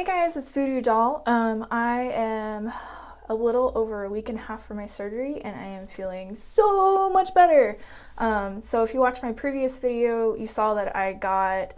Hey guys, it's Voodoo Doll. I am a little over a week and a half from my surgery and I am feeling so much better. So if you watched my previous video, you saw that I got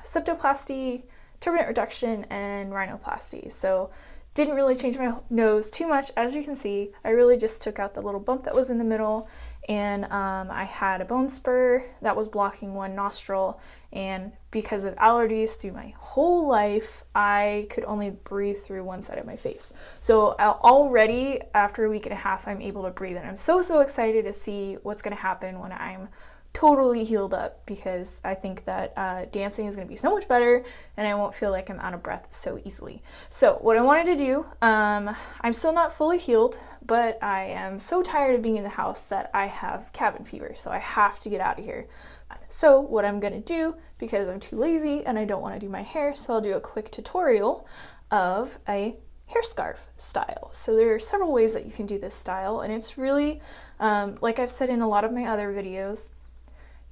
septoplasty, turbinate reduction, and rhinoplasty. So didn't really change my nose too much. As you can see, I really just took out the little bump that was in the middle, and I had a bone spur that was blocking one nostril, and because of allergies through my whole life, I could only breathe through one side of my face. So already after a week and a half, I'm able to breathe, and I'm so excited to see what's going to happen when I'm totally healed up, because I think that dancing is going to be so much better and I won't feel like I'm out of breath so easily. So what I wanted to do, I'm still not fully healed, but I am so tired of being in the house that I have cabin fever, so I have to get out of here. So what I'm going to do, because I'm too lazy and I don't want to do my hair, so I'll do a quick tutorial of a hair scarf style. So there are several ways that you can do this style, and it's really, like I've said in a lot of my other videos,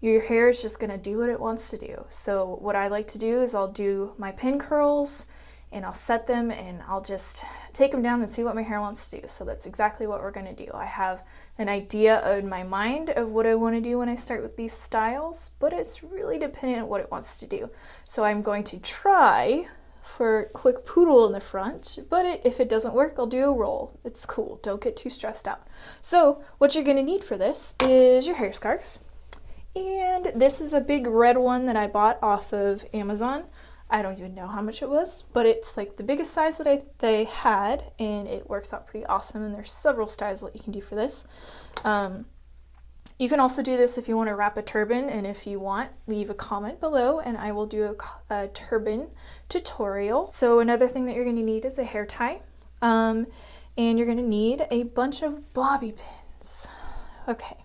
your hair is just going to do what it wants to do. So what I like to do is I'll do my pin curls and I'll set them and I'll just take them down and see what my hair wants to do. So that's exactly what we're going to do. I have an idea in my mind of what I want to do when I start with these styles, but it's really dependent on what it wants to do. So I'm going to try for a quick poodle in the front, but if it doesn't work, I'll do a roll. It's cool. Don't get too stressed out. So what you're going to need for this is your hair scarf. And this is a big red one that I bought off of Amazon. I don't even know how much it was, but it's like the biggest size that they had, and it works out pretty awesome, and there's several styles that you can do for this. You can also do this if you want to wrap a turban, and if you want, leave a comment below and I will do a turban tutorial. So another thing that you're going to need is a hair tie, and you're going to need a bunch of bobby pins. Okay.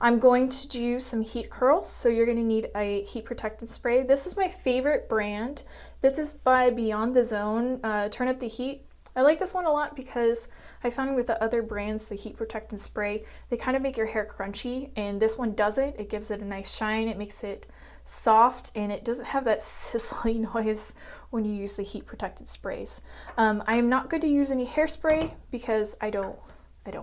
I'm going to do some heat curls, so you're going to need a heat protectant spray. This is my favorite brand. This is by Beyond the Zone, Turn Up the Heat. I like this one a lot because I found with the other brands, the heat protectant spray, they kind of make your hair crunchy, and this one doesn't. It gives it a nice shine, it makes it soft, and it doesn't have that sizzling noise when you use the heat protectant sprays. I am not going to use any hairspray because I don't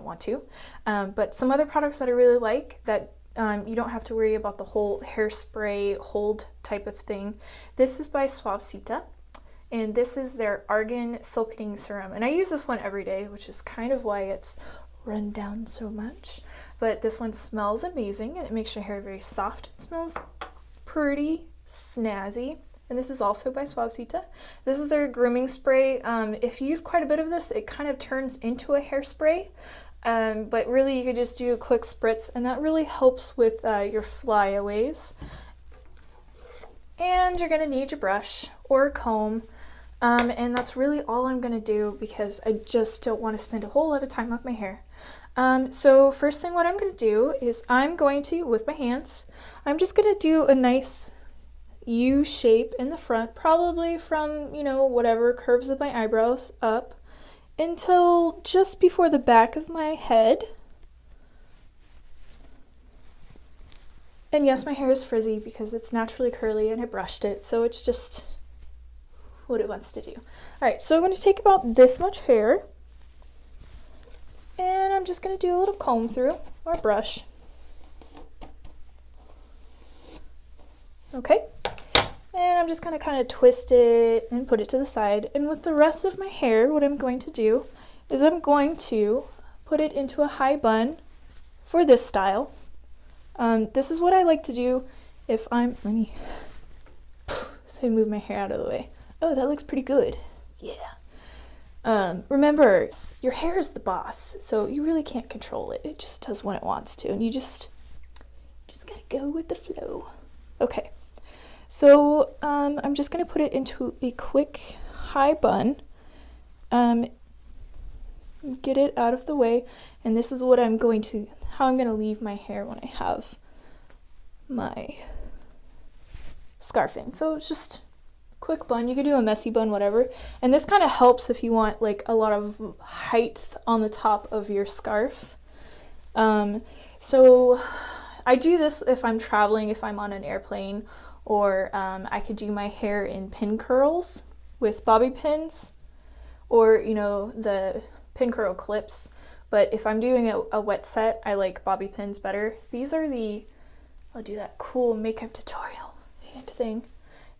want to, but some other products that I really like that you don't have to worry about the whole hairspray hold type of thing. This is by Suavecita, and this is their Argan Silkening Serum, and I use this one every day, which is kind of why it's run down so much. But this one smells amazing, and it makes your hair very soft. It smells pretty snazzy. And this is also by Suavecita. This is their grooming spray. If you use quite a bit of this, it kind of turns into a hairspray. But really you could just do a quick spritz, and that really helps with your flyaways. And you're gonna need your brush or a comb. And that's really all I'm gonna do because I just don't wanna spend a whole lot of time with my hair. So first thing what I'm gonna do is I'm going to, with my hands, I'm just gonna do a nice U shape in the front, probably from, you know, whatever curves of my eyebrows up until just before the back of my head. And yes, my hair is frizzy because it's naturally curly and I brushed it, so it's just what it wants to do. Alright, so I'm going to take about this much hair, and I'm just going to do a little comb through or brush. Okay. And I'm just going to kind of twist it and put it to the side. And with the rest of my hair, what I'm going to do is I'm going to put it into a high bun for this style. This is what I like to do if I'm, let me move my hair out of the way. Oh, that looks pretty good. Yeah. Remember, your hair is the boss, so you really can't control it. It just does when it wants to, and you just gotta go with the flow. Okay. So I'm just going to put it into a quick high bun, get it out of the way, and this is what how I'm going to leave my hair when I have my scarf in. So it's just a quick bun. You could do a messy bun, whatever, and this kind of helps if you want like a lot of height on the top of your scarf. So I do this if I'm traveling, if I'm on an airplane, or I could do my hair in pin curls with bobby pins, or you know, the pin curl clips. But if I'm doing a wet set, I like bobby pins better. These are the, I'll do that cool makeup tutorial hand thing.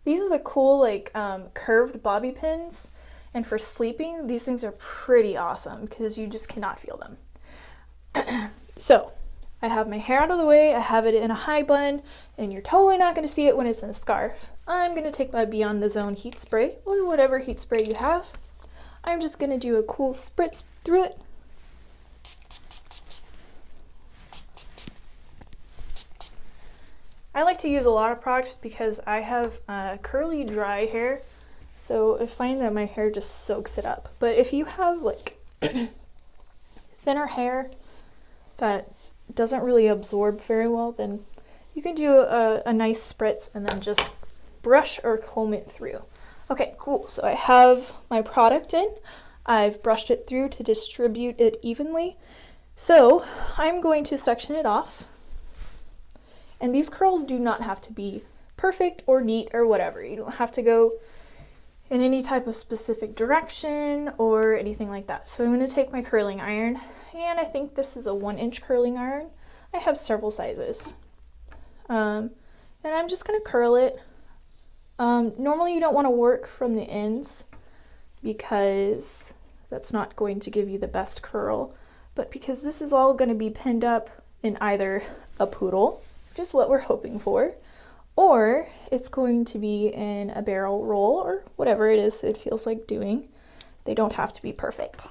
These are the cool like curved bobby pins, and for sleeping these things are pretty awesome because you just cannot feel them. So I have my hair out of the way, I have it in a high bun, and you're totally not going to see it when it's in a scarf. I'm going to take my Beyond the Zone heat spray, or whatever heat spray you have. I'm just going to do a cool spritz through it. I like to use a lot of products because I have curly, dry hair, so I find that my hair just soaks it up. But if you have like thinner hair that doesn't really absorb very well, then you can do a nice spritz and then just brush or comb it through. Okay, cool. So I have my product in. I've brushed it through to distribute it evenly. So I'm going to section it off. And these curls do not have to be perfect or neat or whatever. You don't have to go in any type of specific direction or anything like that. So I'm going to take my curling iron, and I think this is a 1-inch curling iron. I have several sizes. And I'm just going to curl it. Normally you don't want to work from the ends because that's not going to give you the best curl. But because this is all going to be pinned up in either a poodle, which is what we're hoping for, or it's going to be in a barrel roll, or whatever it is it feels like doing. They don't have to be perfect.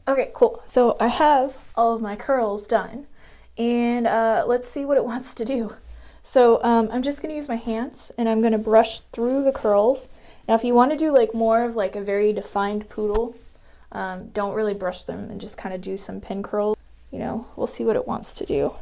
Okay, cool. So I have all of my curls done, and let's see what it wants to do. So I'm just going to use my hands, and I'm going to brush through the curls. Now if you want to do like more of like a very defined poodle, don't really brush them and just kind of do some pin curls. You know, we'll see what it wants to do.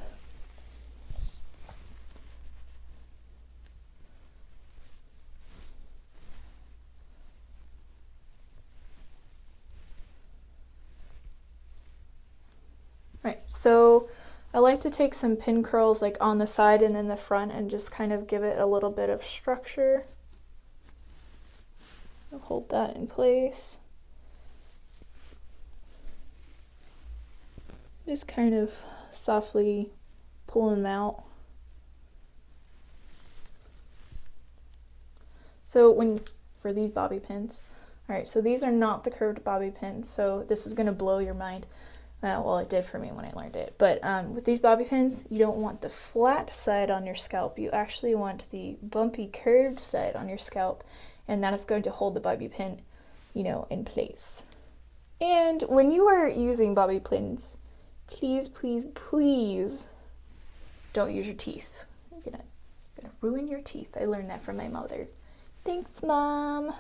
Right, so I like to take some pin curls like on the side and then the front and just kind of give it a little bit of structure. I'll hold that in place. Just kind of softly pull them out. So for these bobby pins, all right, so these are not the curved bobby pins, so this is going to blow your mind. Well, it did for me when I learned it. But with these bobby pins, you don't want the flat side on your scalp. You actually want the bumpy curved side on your scalp, and that is going to hold the bobby pin, you know, in place. And when you are using bobby pins, please, please, please don't use your teeth. You're gonna ruin your teeth. I learned that from my mother. Thanks, Mom.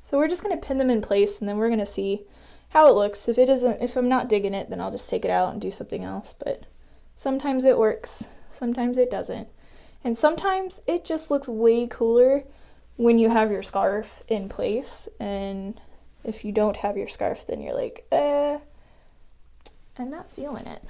So we're just going to pin them in place, and then we're going to see how it looks. If I'm not digging it, then I'll just take it out and do something else. But sometimes it works, sometimes it doesn't. And sometimes it just looks way cooler when you have your scarf in place. And if you don't have your scarf, then you're like, I'm not feeling it.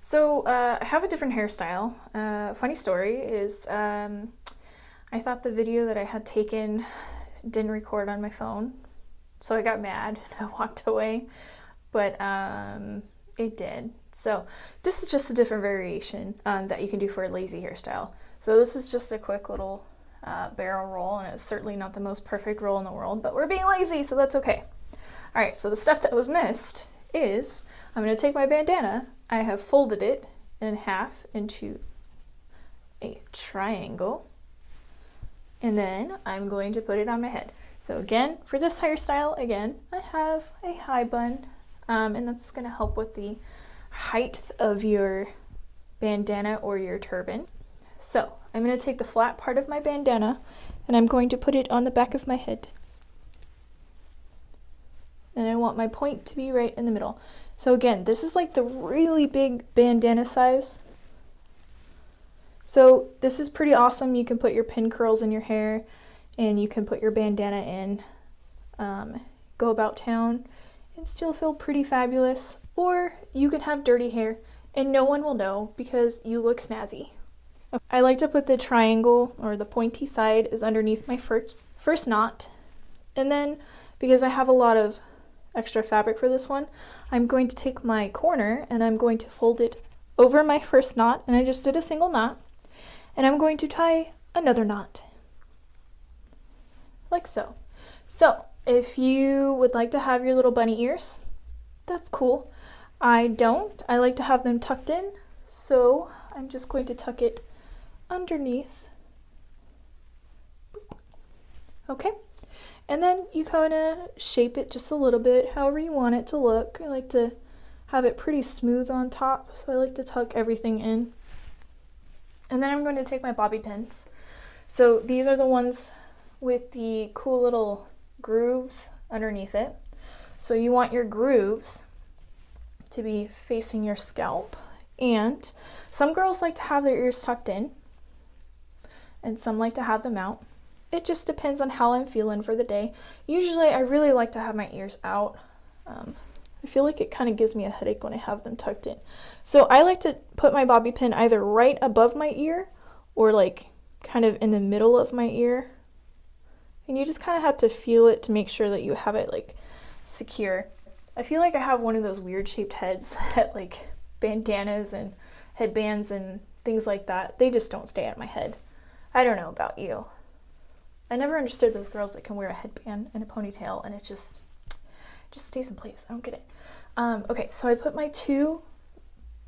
So I have a different hairstyle. Funny story is I thought the video that I had taken didn't record on my phone, so I got mad and I walked away, but it did. So this is just a different variation that you can do for a lazy hairstyle. So this is just a quick little barrel roll, and it's certainly not the most perfect roll in the world, but we're being lazy, so that's okay. All right, so the stuff that was missed is I'm going to take my bandana. I have folded it in half into a triangle, and then I'm going to put it on my head. So again, for this hairstyle, again, I have a high bun, and that's going to help with the height of your bandana or your turban. So I'm going to take the flat part of my bandana and I'm going to put it on the back of my head. And I want my point to be right in the middle. So again, this is like the really big bandana size. So this is pretty awesome. You can put your pin curls in your hair and you can put your bandana in, go about town and still feel pretty fabulous. Or you can have dirty hair and no one will know because you look snazzy. I like to put the triangle or the pointy side is underneath my first knot. And then because I have a lot of extra fabric for this one, I'm going to take my corner and I'm going to fold it over my first knot, and I just did a single knot, and I'm going to tie another knot like so. So if you would like to have your little bunny ears, that's cool. I don't. I like to have them tucked in, so I'm just going to tuck it underneath. Okay. And then you kind of shape it just a little bit, however you want it to look. I like to have it pretty smooth on top, so I like to tuck everything in. And then I'm going to take my bobby pins. So these are the ones with the cool little grooves underneath it. So you want your grooves to be facing your scalp. And some girls like to have their ears tucked in, and some like to have them out. It just depends on how I'm feeling for the day. Usually I really like to have my ears out. I feel like it kind of gives me a headache when I have them tucked in. So I like to put my bobby pin either right above my ear or like kind of in the middle of my ear. And you just kind of have to feel it to make sure that you have it like secure. I feel like I have one of those weird shaped heads that like bandanas and headbands and things like that, they just don't stay at my head. I don't know about you. I never understood those girls that can wear a headband and a ponytail and it just stays in place. I don't get it. Okay, so I put my two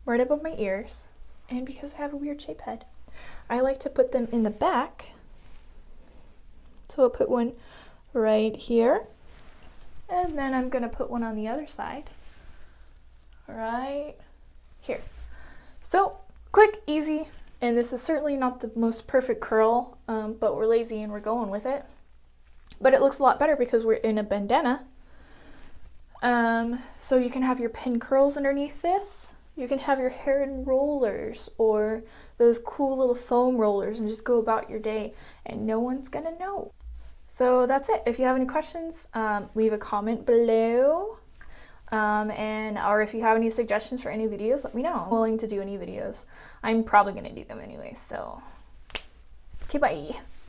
right above my ears, and because I have a weird shaped head, I like to put them in the back. So I'll put one right here, and then I'm gonna put one on the other side, right here. So quick, easy. And this is certainly not the most perfect curl, but we're lazy and we're going with it. But it looks a lot better because we're in a bandana. So you can have your pin curls underneath this. You can have your hair in rollers or those cool little foam rollers and just go about your day and no one's gonna know. So that's it. If you have any questions, leave a comment below. Or if you have any suggestions for any videos, let me know. I'm willing to do any videos. I'm probably going to do them anyway, so okay, bye.